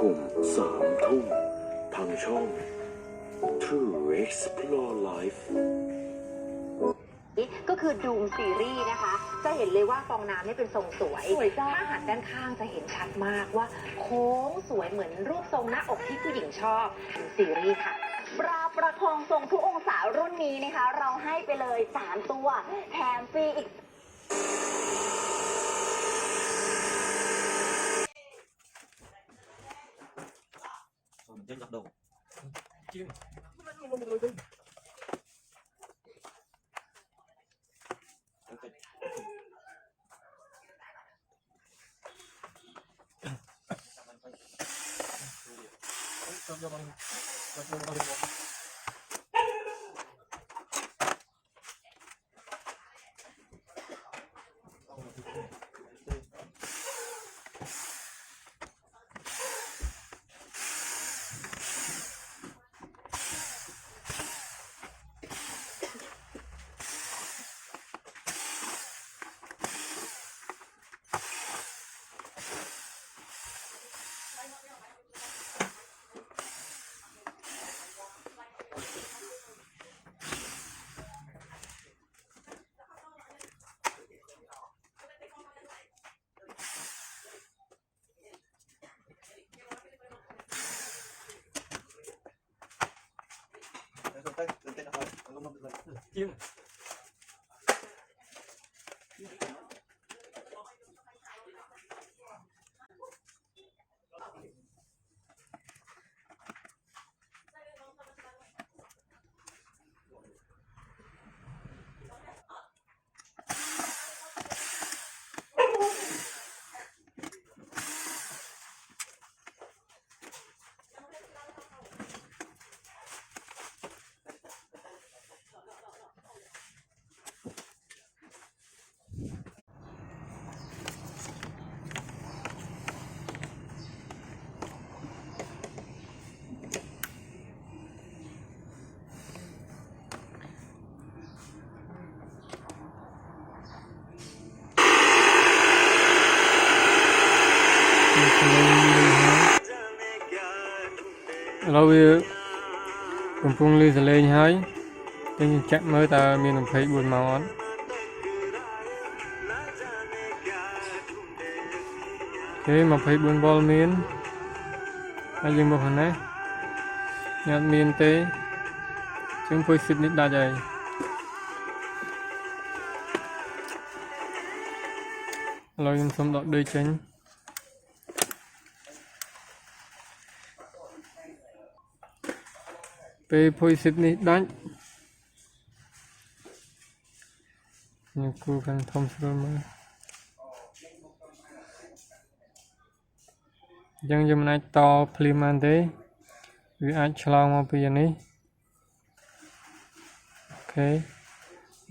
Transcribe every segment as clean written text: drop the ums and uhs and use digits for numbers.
ผม3 ทุ่มทางช่อง True Explore Life ก็คือดูมซีรีส์นะคะจะเห็นเลยว่าฟองน้ำนี่เป็นทรงสวยถ้าหันด้านข้างจะเห็นชัดมากว่าโค้งสวยเหมือนรูปทรงหน้าอกที่ผู้หญิงชอบดูซีรีส์ค่ะบราประคองทรงทุกองศารุ่นนี้นะคะเราให้ไปเลย3ตัวแถมฟรีอีกtrên dọc đầu chim chimเราកំពុងលឺសលេងហើយតែចាក់មើលតើមាន24ម៉ោងអត់អូខេ24វ៉ុលមានហើយយើងមកខាងនេះញ៉ាំមានទេជាងពុយសិបនេះដាច់ហើយឥឡូវខ្ញុំសុំដកដីចេញពេលពុយសិបនេះដាច់ខ្ញុំគូខាងធំស្រួលមើលអញ្ចឹងយើងមិនអាចតភ្លាមបានទេវាអាចឆ្លងមកពីនេះអូខេ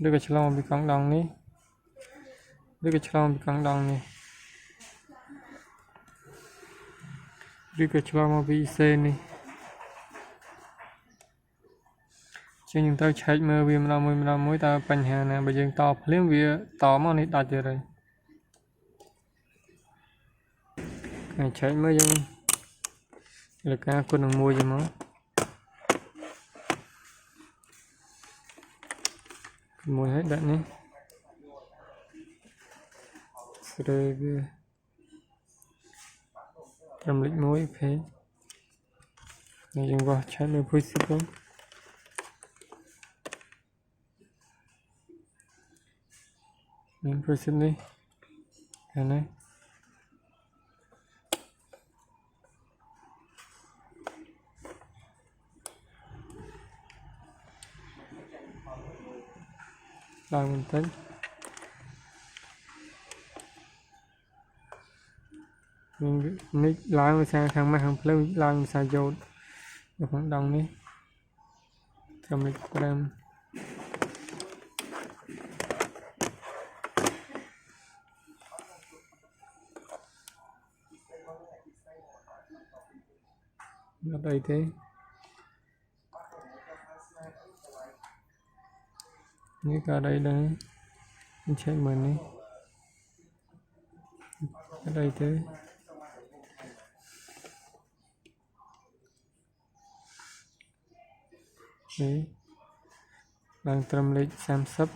ឬក៏ឆ្លងមកពីកង់ដងនេះឬក៏ឆ្លងពីកង់ដងនេះឬក៏ឆ្លងមកពីសេនេះយើងទៅឆែកមើលវាម្ដងមួយតើបញ្ហាណាបើយើងតភ្លាមវាតមកនេះដាច់ទៅហើយហើយឆែកមើលយើងលើការគុណនឹងមួយយើងមកមួយហើយដាក់នេះស្រើវាត្រឹមលេខ1អូខេហើយយើងវាស់ឆែកមើលពុយសិបទៅមានប្រសិទ្ធនេះខាងនេះឡើងបន្តិចនេះឡើងភាសាខាងម៉ាស់ខាងភ្លើងឡើងភាសាយោតនៅក្នុងដងនេះត្រឹមលេខ5អត់អីទេនេះក៏អីដែរឆែកមើលនេះអត់អីទេ đấy bằng trầm lịch xem sấp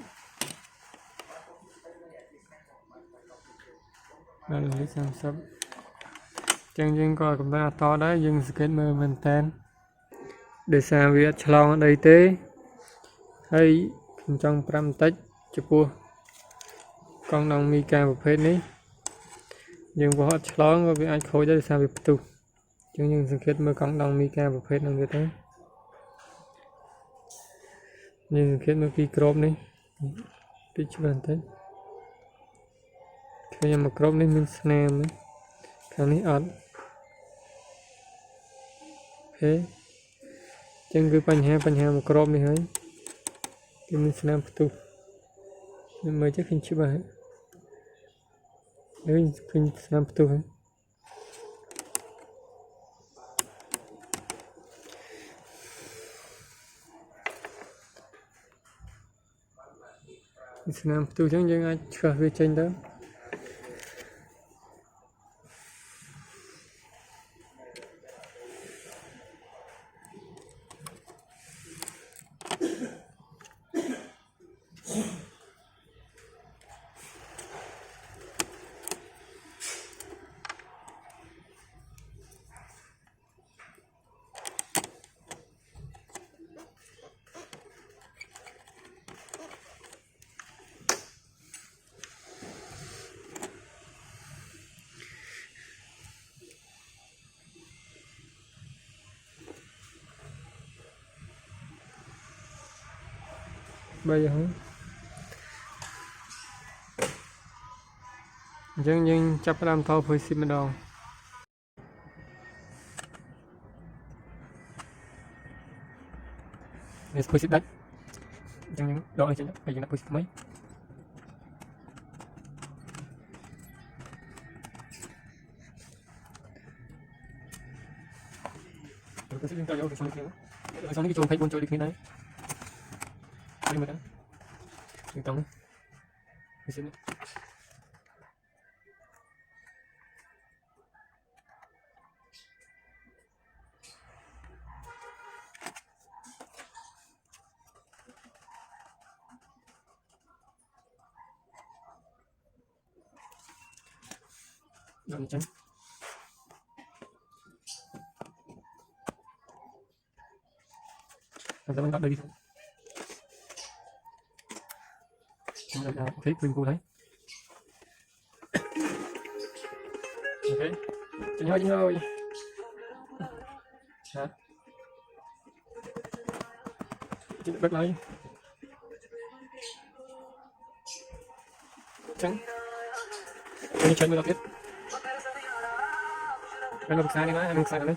bằng lịch xem sấp chẳng dừng coi cũng đã to đấy dừng skate mơ mình tên để xem việc chlong ở đây tế hay trong pram tách chụp cua con đồng mica một phết ní nhưng vô họ chlong và việc anh khối để xem việc tụ chẳng dừng skate mơ con đồng mica một phết năng thế nhưng skate mơ kỳ crop ní tí chú bàn thế khi mà crop ní mình snam ấy cái này ớt thế chẳng cứ bánh hà một crop này hơi thì mình sẽ làm tụ nhưng mới chắc hình chữ bài đấy mình sẽ làm tụ hết mình sẽ làm tụ chẳng những ai trở về trên đó bây giờ nhưng chấp làm thao với xịt đầu để phơi xịt đấy nhưng đó là chính bây giờ là phơi xịt mấy rồi cái xịt tao vô cái xong cái chôn thấy buồn chơi được như này nhưng mà đó đừng tông cái xịt rồi tránh làm sao mình bắt đây đi thôi thấy quên cô đấy ok chị ơi hả chị bắt lại trắng anh chơi mới được biết anh làm sai đi nói anh sai rồi đấy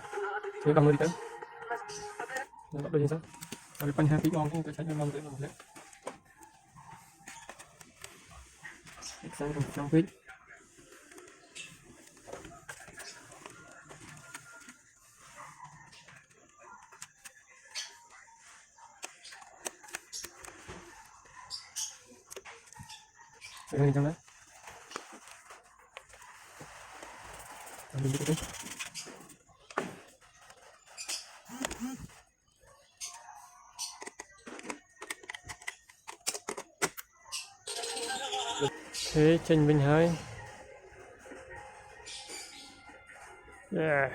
chúng đồng người đi tới bắt đầu như sao rồi quanh hai tí ngon cũng phải tránh ngon để làm thế sang trong vít đây trong đấy mình đi cái thế tranh bình hơi yeah.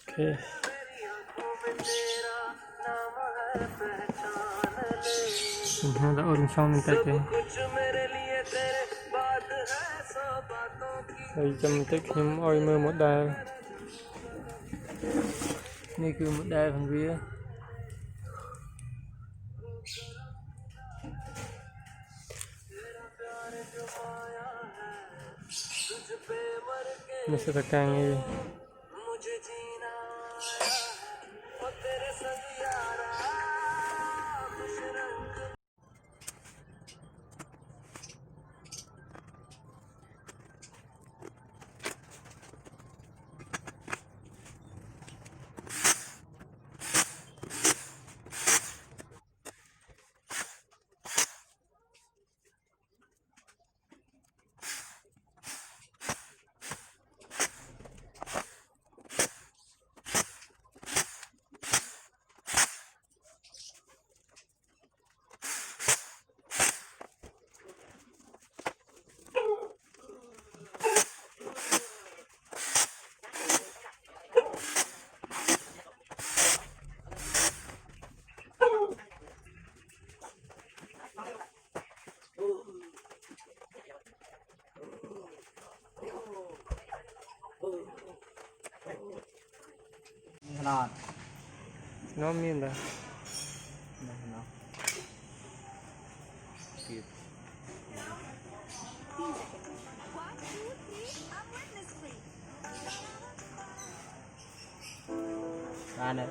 Okay. Mình đã ôn xong mình cách đây đây chăm tích nhưng ôi mơ một đàiนี่คือหมดได้พันวีนี่สุดกลางนี่ Not. nó miên là No. Keep. Got it.